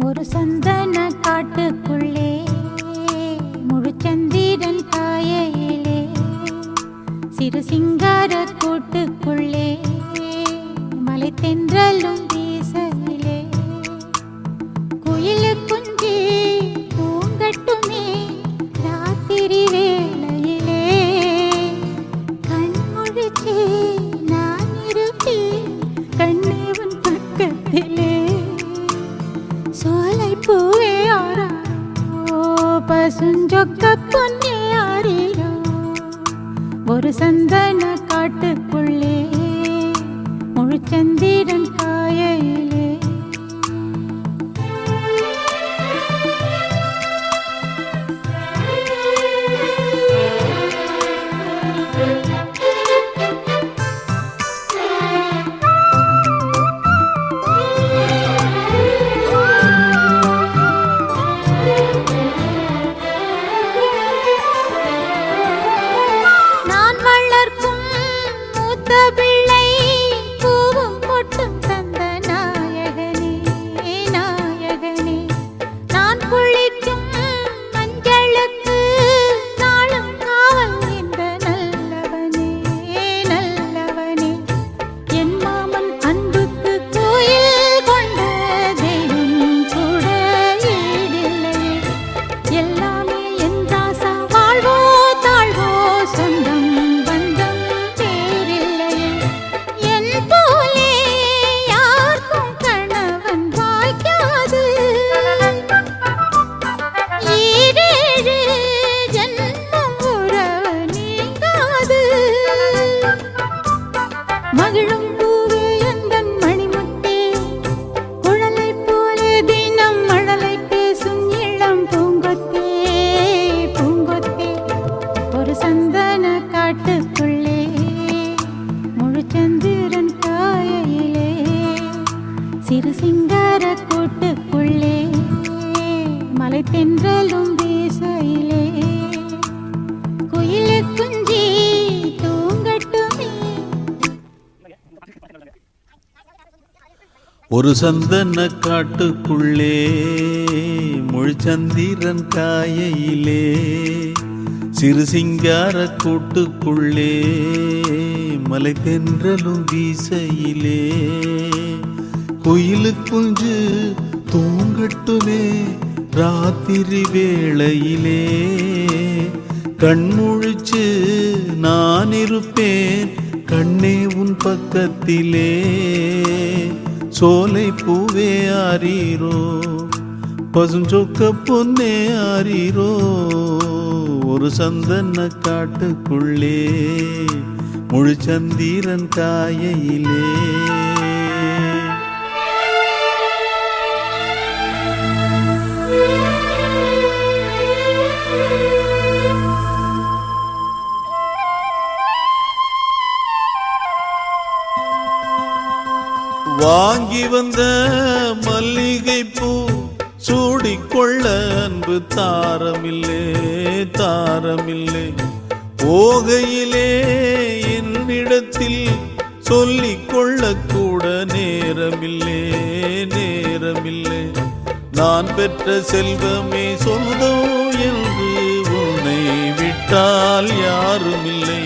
ஒரு சந்தன காட்டுக்குள்ளே முழுச்சந்திரன் காயையிலே சிறு சிங்கார கூட்டுக்குள்ளே மலை தென்றலும் வீசையிலே குயிலு குஞ்சி பூங்கட்டுமே ராத்திரி வேளையிலே கண் முழிச்சே நான் இருப்பேன் கண்ணே உன் பக்கத்திலே சோலை பூவே ஆராரோ பசுஞ்சொக்க பொன்னே ஆரிரோ ஒரு சந்தன காட்டுக்குள்ளே முழுச்சந்திரன் காயையிலே பிள்ளை பூவும் பொட்டும் தந்த நாயகனே நாயகனே நான் குளிக்கும் மஞ்சளுக்கு நாளும் காவல் இந்த நல்லவனே நல்லவனே என் மாமன் அன்புக்கு கோயில் கொண்ட தெய்வம் கூட ஈடில்லையே எல்லாமே என் ராசா வாழ்வோ தாழ்வோ சொந்தம் மகிழும் பூவே எந்தன் மணிமுத்தே குழலை போலே தினம் மழலை பேசும் இளம் பூங்கொத்தே பூங்கொத்தே ஒரு சந்தன காட்டுக்குள்ளே முழுச்சந்திரன் காயையிலே சிறு சிங்கார கூட்டுக்குள்ளே மலை தென்றலும் வீசையிலே குயிலு குஞ்சி தூங்கட்டுமே. ஒரு சந்தன காட்டுக்குள்ளே முழுச்சந்திரன் காயையிலே சிறு சிங்கார கூட்டுக்குள்ளே மலை தென்றலும் வீசையிலே குயிலு குஞ்சு தூங்கட்டுமே ராத்திரி வேளையிலே கண்முழிச்சு நான் இருப்பேன் கண்ணே உன் பக்கத்திலே சோலை பூவே ஆரீரோ பசுஞ்சொக்க பொன்னே ஆரீரோ ஒரு சந்தன காட்டுக்குள்ளே முழுச்சந்திரன் காயையிலே வாங்கி வந்த மல்லிகை பூ சூடிக்கொள்ள அன்பு தாரமில்லே தாரமில்லே போகையிலே என்னிடத்தில் சொல்லிக்கொள்ள கூட நேரமில்லே நேரமில்லை நான் பெற்ற செல்வமே சொந்தம் என்று உன்னை விட்டால் யாருமில்லை